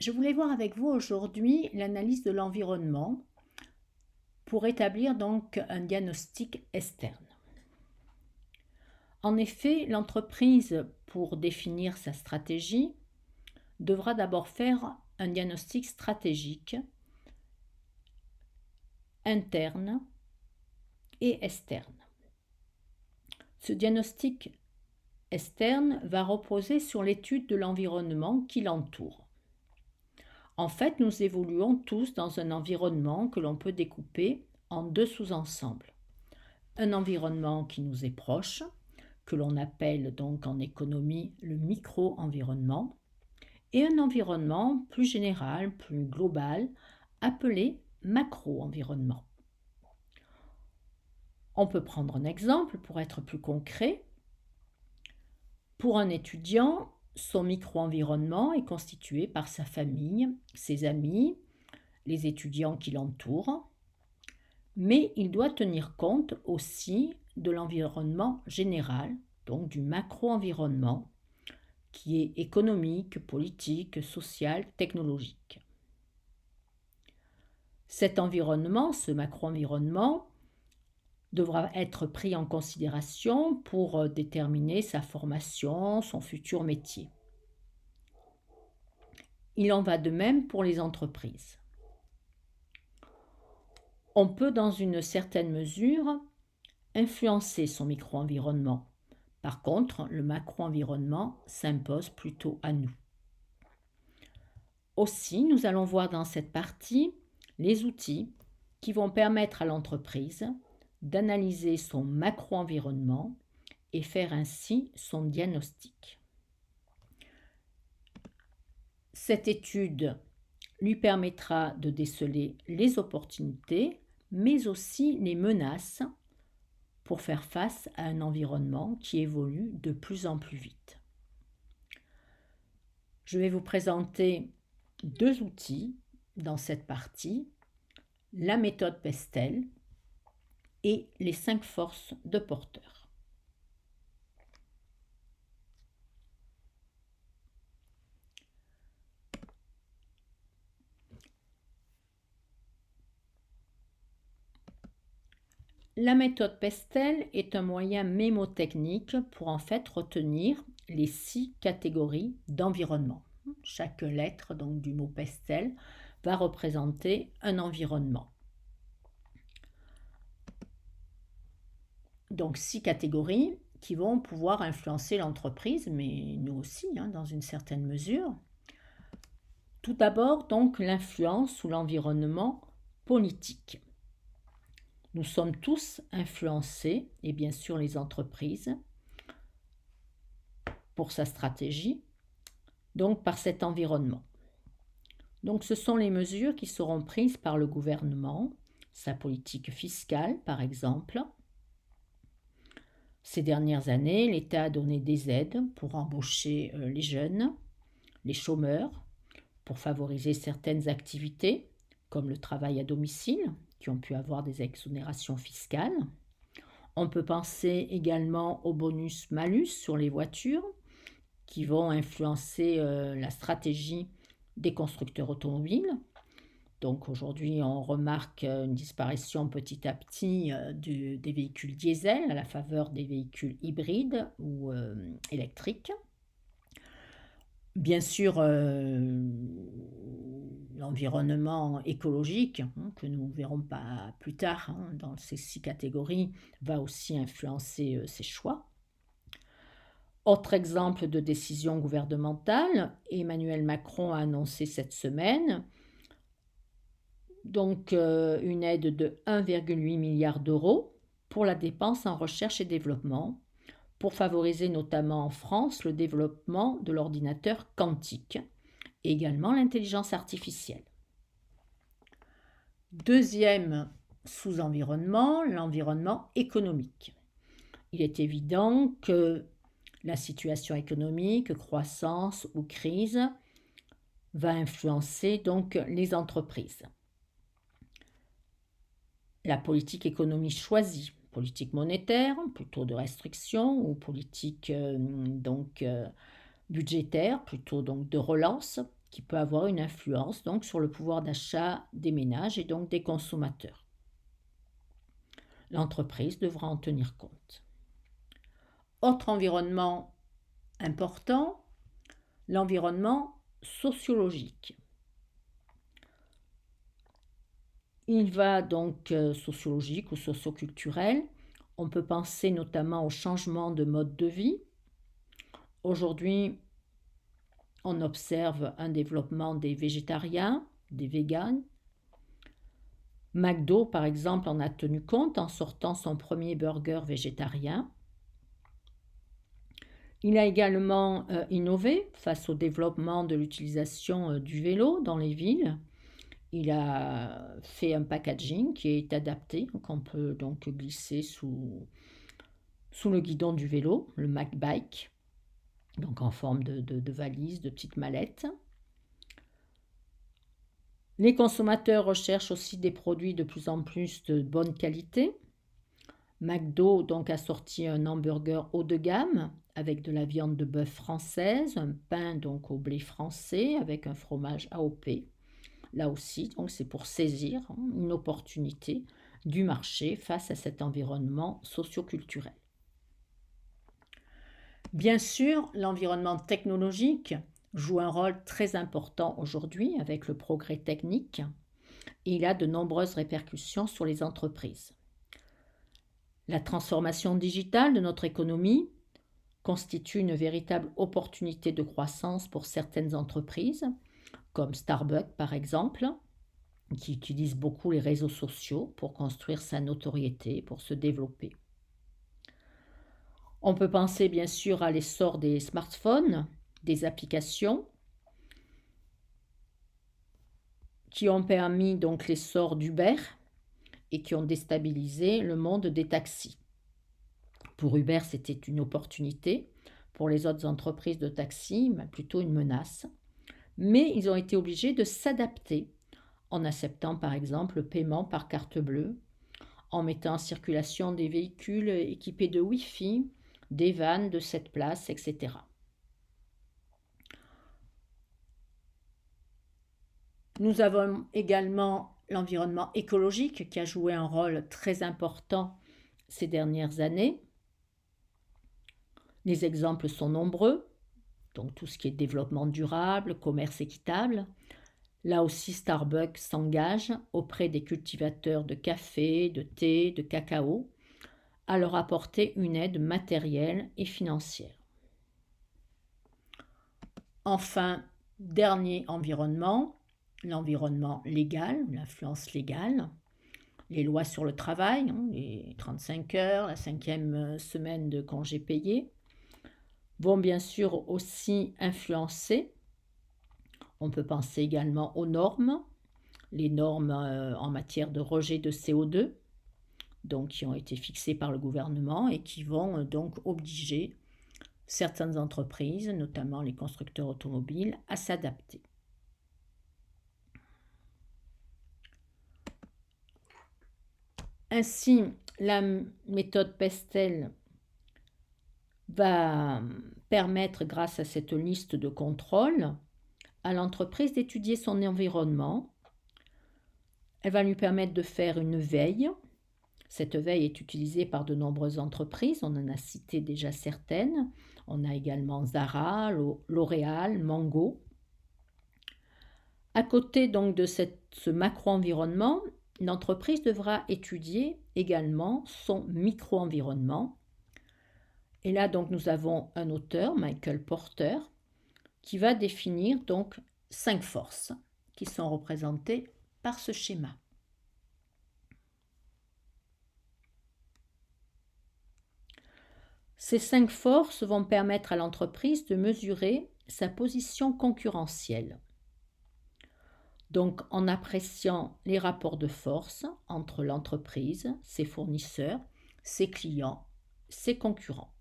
Je voulais voir avec vous aujourd'hui l'analyse de l'environnement pour établir donc un diagnostic externe. En effet, l'entreprise, pour définir sa stratégie, devra d'abord faire un diagnostic stratégique interne et externe. Ce diagnostic externe va reposer sur l'étude de l'environnement qui l'entoure. En fait, nous évoluons tous dans un environnement que l'on peut découper en deux sous-ensembles. Un environnement qui nous est proche, que l'on appelle donc en économie le micro-environnement, et un environnement plus général, plus global, appelé macro-environnement. On peut prendre un exemple pour être plus concret. Pour un étudiant, son micro-environnement est constitué par sa famille, ses amis, les étudiants qui l'entourent, mais il doit tenir compte aussi de l'environnement général, donc du macro-environnement, qui est économique, politique, social, technologique. Cet environnement, ce macro-environnement, devra être pris en considération pour déterminer sa formation, son futur métier. Il en va de même pour les entreprises. On peut, dans une certaine mesure, influencer son micro-environnement. Par contre, le macro-environnement s'impose plutôt à nous. Aussi, nous allons voir dans cette partie les outils qui vont permettre à l'entreprise d'analyser son macro-environnement et faire ainsi son diagnostic. Cette étude lui permettra de déceler les opportunités, mais aussi les menaces pour faire face à un environnement qui évolue de plus en plus vite. Je vais vous présenter deux outils dans cette partie, la méthode Pestel et les 5 forces de Porter. La méthode Pestel est un moyen mémotechnique pour en fait retenir les 6 catégories d'environnement. Chaque lettre donc, du mot Pestel va représenter un environnement. Donc 6 catégories qui vont pouvoir influencer l'entreprise, mais nous aussi, dans une certaine mesure. Tout d'abord, donc, l'influence ou l'environnement politique. Nous sommes tous influencés, et bien sûr les entreprises, pour sa stratégie, donc par cet environnement. Donc ce sont les mesures qui seront prises par le gouvernement, sa politique fiscale par exemple. Ces dernières années, l'État a donné des aides pour embaucher les jeunes, les chômeurs, pour favoriser certaines activités, comme le travail à domicile, qui ont pu avoir des exonérations fiscales. On peut penser également au bonus-malus sur les voitures, qui vont influencer la stratégie des constructeurs automobiles. Donc aujourd'hui, on remarque une disparition petit à petit des véhicules diesel à la faveur des véhicules hybrides ou électriques. Bien sûr, l'environnement écologique, que nous verrons pas plus tard dans ces 6 catégories, va aussi influencer ces choix. Autre exemple de décision gouvernementale, Emmanuel Macron a annoncé cette semaine donc une aide de 1,8 milliard d'euros pour la dépense en recherche et développement, pour favoriser notamment en France le développement de l'ordinateur quantique et également l'intelligence artificielle. Deuxième sous-environnement, l'environnement économique. Il est évident que la situation économique, croissance ou crise, va influencer donc les entreprises. La politique économique choisie, politique monétaire, plutôt de restriction, ou politique budgétaire, plutôt donc de relance, qui peut avoir une influence donc sur le pouvoir d'achat des ménages et donc des consommateurs. L'entreprise devra en tenir compte. Autre environnement important, l'environnement sociologique. Il va donc sociologique ou socioculturel. On peut penser notamment au changement de mode de vie. Aujourd'hui, on observe un développement des végétariens, des véganes. McDo, par exemple, en a tenu compte en sortant son premier burger végétarien. Il a également innové face au développement de l'utilisation du vélo dans les villes. Il a fait un packaging qui est adapté, qu'on peut donc glisser sous le guidon du vélo, le McBike, donc en forme de valise, de petite mallette. Les consommateurs recherchent aussi des produits de plus en plus de bonne qualité. McDo donc a sorti un hamburger haut de gamme avec de la viande de bœuf française, un pain donc au blé français avec un fromage AOP. Là aussi, donc c'est pour saisir une opportunité du marché face à cet environnement socio-culturel. Bien sûr, l'environnement technologique joue un rôle très important aujourd'hui avec le progrès technique et il a de nombreuses répercussions sur les entreprises. La transformation digitale de notre économie constitue une véritable opportunité de croissance pour certaines entreprises, comme Starbucks par exemple, qui utilise beaucoup les réseaux sociaux pour construire sa notoriété, pour se développer. On peut penser bien sûr à l'essor des smartphones, des applications qui ont permis donc l'essor d'Uber et qui ont déstabilisé le monde des taxis. Pour Uber, c'était une opportunité. Pour les autres entreprises de taxi, plutôt une menace. Mais ils ont été obligés de s'adapter en acceptant par exemple le paiement par carte bleue, en mettant en circulation des véhicules équipés de Wi-Fi, des vannes de 7 places, etc. Nous avons également l'environnement écologique qui a joué un rôle très important ces dernières années. Les exemples sont nombreux, donc tout ce qui est développement durable, commerce équitable. Là aussi, Starbucks s'engage auprès des cultivateurs de café, de thé, de cacao, à leur apporter une aide matérielle et financière. Enfin, dernier environnement, l'environnement légal, l'influence légale, les lois sur le travail, les 35 heures, la 5e semaine de congés payés, vont bien sûr aussi influencer. On peut penser également aux normes, les normes en matière de rejet de CO2, donc qui ont été fixées par le gouvernement et qui vont donc obliger certaines entreprises, notamment les constructeurs automobiles, à s'adapter. Ainsi, la méthode Pestel va permettre, grâce à cette liste de contrôle, à l'entreprise d'étudier son environnement. Elle va lui permettre de faire une veille. Cette veille est utilisée par de nombreuses entreprises, on en a cité déjà certaines. On a également Zara, L'Oréal, Mango. À côté donc de ce macro-environnement, l'entreprise devra étudier également son micro-environnement. Et là donc nous avons un auteur, Michael Porter, qui va définir donc 5 forces qui sont représentées par ce schéma. Ces 5 forces vont permettre à l'entreprise de mesurer sa position concurrentielle. Donc en appréciant les rapports de force entre l'entreprise, ses fournisseurs, ses clients, ses concurrents.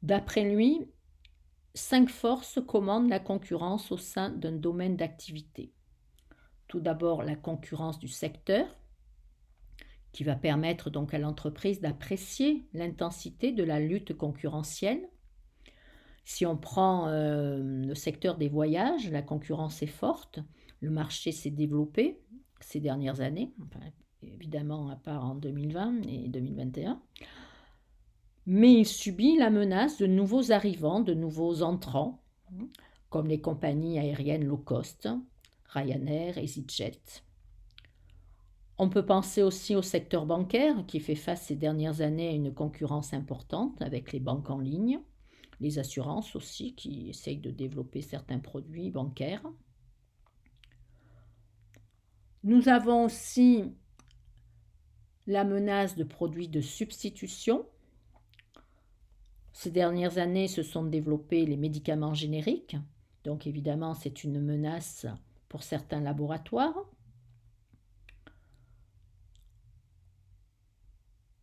D'après lui, 5 forces commandent la concurrence au sein d'un domaine d'activité. Tout d'abord, la concurrence du secteur, qui va permettre donc à l'entreprise d'apprécier l'intensité de la lutte concurrentielle. Si on prend, le secteur des voyages, la concurrence est forte. Le marché s'est développé ces dernières années, enfin, évidemment à part en 2020 et 2021. Mais il subit la menace de nouveaux arrivants, de nouveaux entrants, comme les compagnies aériennes low cost, Ryanair, EasyJet. On peut penser aussi au secteur bancaire qui fait face ces dernières années à une concurrence importante avec les banques en ligne, les assurances aussi qui essayent de développer certains produits bancaires. Nous avons aussi la menace de produits de substitution. Ces dernières années se sont développés les médicaments génériques, donc évidemment c'est une menace pour certains laboratoires.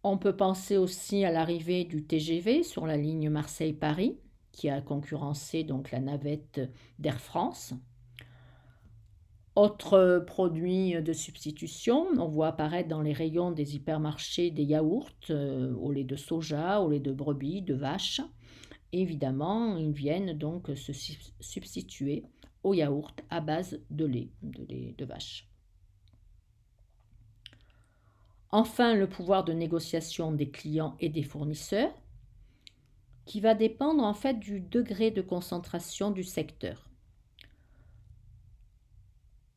On peut penser aussi à l'arrivée du TGV sur la ligne Marseille-Paris, qui a concurrencé donc la navette d'Air France. Autre produit de substitution, on voit apparaître dans les rayons des hypermarchés des yaourts au lait de soja, au lait de brebis, de vache. Évidemment, ils viennent donc se substituer aux yaourts à base de lait de vache. Enfin, le pouvoir de négociation des clients et des fournisseurs, qui va dépendre en fait du degré de concentration du secteur.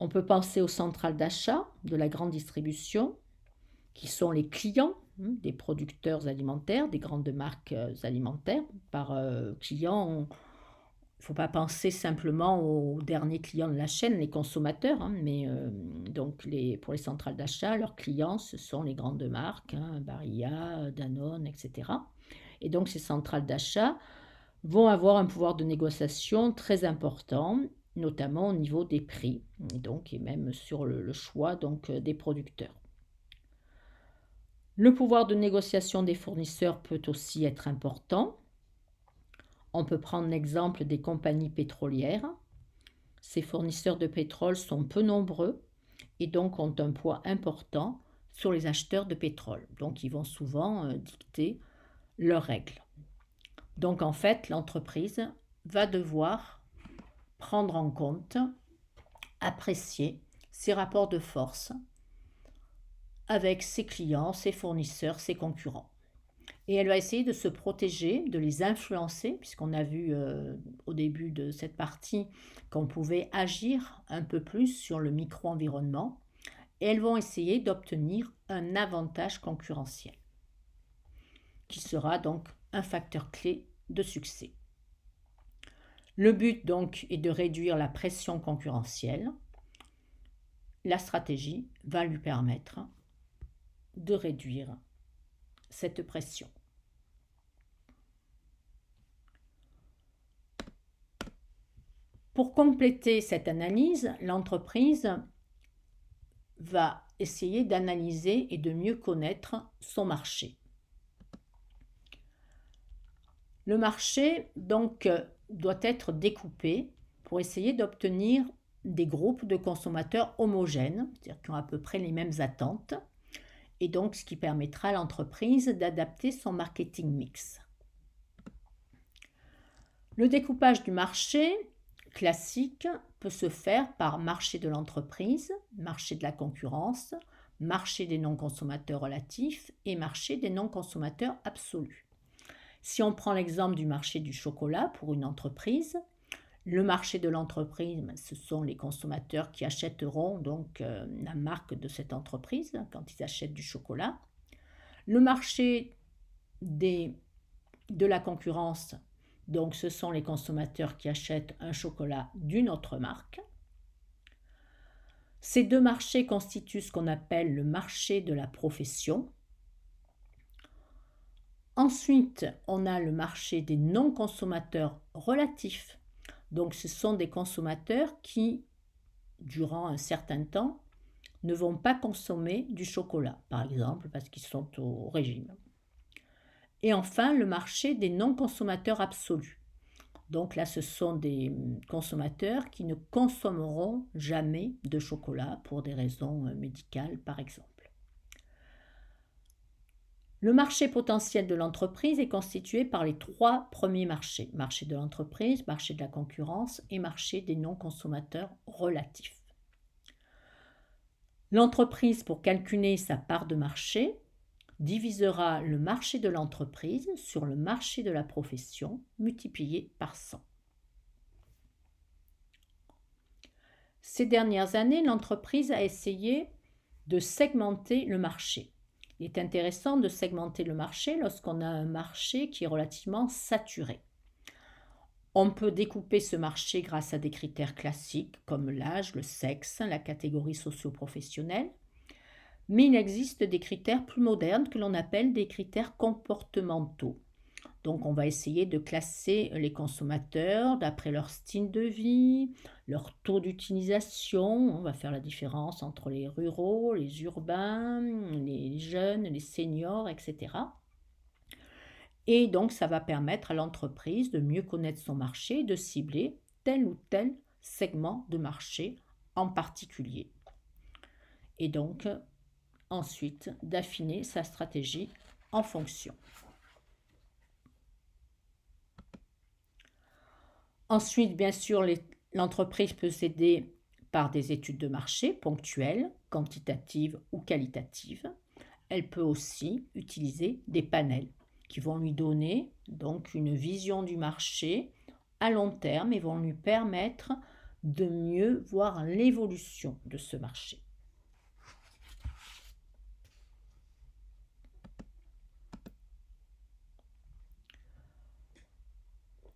On peut penser aux centrales d'achat de la grande distribution, qui sont les clients des producteurs alimentaires, des grandes marques alimentaires. Par client, il ne faut pas penser simplement aux derniers clients de la chaîne, les consommateurs, mais donc pour les centrales d'achat, leurs clients, ce sont les grandes marques, Barilla, Danone, etc. Et donc ces centrales d'achat vont avoir un pouvoir de négociation très important, notamment au niveau des prix, et même sur le choix des producteurs. Le pouvoir de négociation des fournisseurs peut aussi être important. On peut prendre l'exemple des compagnies pétrolières. Ces fournisseurs de pétrole sont peu nombreux et donc ont un poids important sur les acheteurs de pétrole. Donc ils vont souvent dicter leurs règles. Donc en fait, l'entreprise va devoir prendre en compte, apprécier ses rapports de force avec ses clients, ses fournisseurs, ses concurrents. Et elle va essayer de se protéger, de les influencer, puisqu'on a vu au début de cette partie qu'on pouvait agir un peu plus sur le micro-environnement. Et elles vont essayer d'obtenir un avantage concurrentiel, qui sera donc un facteur clé de succès. Le but donc est de réduire la pression concurrentielle. La stratégie va lui permettre de réduire cette pression. Pour compléter cette analyse, l'entreprise va essayer d'analyser et de mieux connaître son marché. Le marché, donc, doit être découpé pour essayer d'obtenir des groupes de consommateurs homogènes, c'est-à-dire qui ont à peu près les mêmes attentes, et donc ce qui permettra à l'entreprise d'adapter son marketing mix. Le découpage du marché classique peut se faire par marché de l'entreprise, marché de la concurrence, marché des non-consommateurs relatifs et marché des non-consommateurs absolus. Si on prend l'exemple du marché du chocolat pour une entreprise, le marché de l'entreprise, ce sont les consommateurs qui achèteront donc la marque de cette entreprise quand ils achètent du chocolat. Le marché de la concurrence, donc ce sont les consommateurs qui achètent un chocolat d'une autre marque. Ces deux marchés constituent ce qu'on appelle le marché de la profession. Ensuite, on a le marché des non-consommateurs relatifs. Donc ce sont des consommateurs qui, durant un certain temps, ne vont pas consommer du chocolat, par exemple, parce qu'ils sont au régime. Et enfin, le marché des non-consommateurs absolus. Donc là, ce sont des consommateurs qui ne consommeront jamais de chocolat pour des raisons médicales, par exemple. Le marché potentiel de l'entreprise est constitué par les 3 premiers marchés: marché de l'entreprise, marché de la concurrence et marché des non-consommateurs relatifs. L'entreprise, pour calculer sa part de marché, divisera le marché de l'entreprise sur le marché de la profession multiplié par 100. Ces dernières années, l'entreprise a essayé de segmenter le marché. Il est intéressant de segmenter le marché lorsqu'on a un marché qui est relativement saturé. On peut découper ce marché grâce à des critères classiques comme l'âge, le sexe, la catégorie socio-professionnelle, mais il existe des critères plus modernes que l'on appelle des critères comportementaux. Donc on va essayer de classer les consommateurs d'après leur style de vie, leur taux d'utilisation. On va faire la différence entre les ruraux, les urbains, les jeunes, les seniors, etc. Et donc ça va permettre à l'entreprise de mieux connaître son marché et de cibler tel ou tel segment de marché en particulier. Et donc ensuite d'affiner sa stratégie en fonction. Ensuite, bien sûr, l'entreprise peut s'aider par des études de marché ponctuelles, quantitatives ou qualitatives. Elle peut aussi utiliser des panels qui vont lui donner donc une vision du marché à long terme et vont lui permettre de mieux voir l'évolution de ce marché.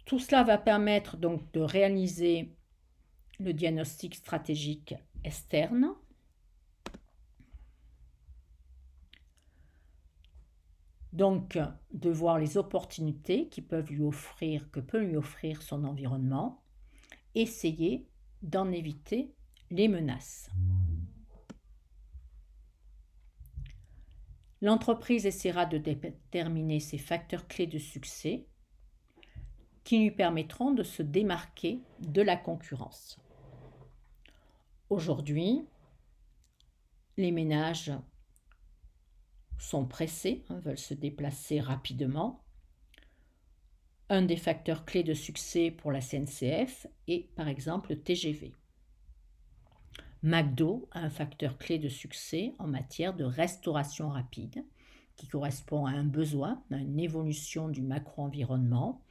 Tout cela va permettre donc de réaliser le diagnostic stratégique externe, donc de voir les opportunités que peut lui offrir son environnement, essayer d'en éviter les menaces. L'entreprise essaiera de déterminer ses facteurs clés de succès qui lui permettront de se démarquer de la concurrence. Aujourd'hui, les ménages sont pressés, veulent se déplacer rapidement. Un des facteurs clés de succès pour la SNCF est par exemple le TGV. McDo a un facteur clé de succès en matière de restauration rapide qui correspond à un besoin, à une évolution du macro-environnement,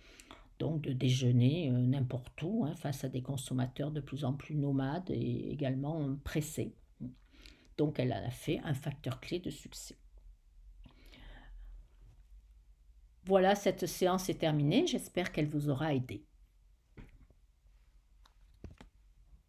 donc de déjeuner n'importe où face à des consommateurs de plus en plus nomades et également pressés. Donc elle a fait un facteur clé de succès. Voilà, cette séance est terminée, j'espère qu'elle vous aura aidé.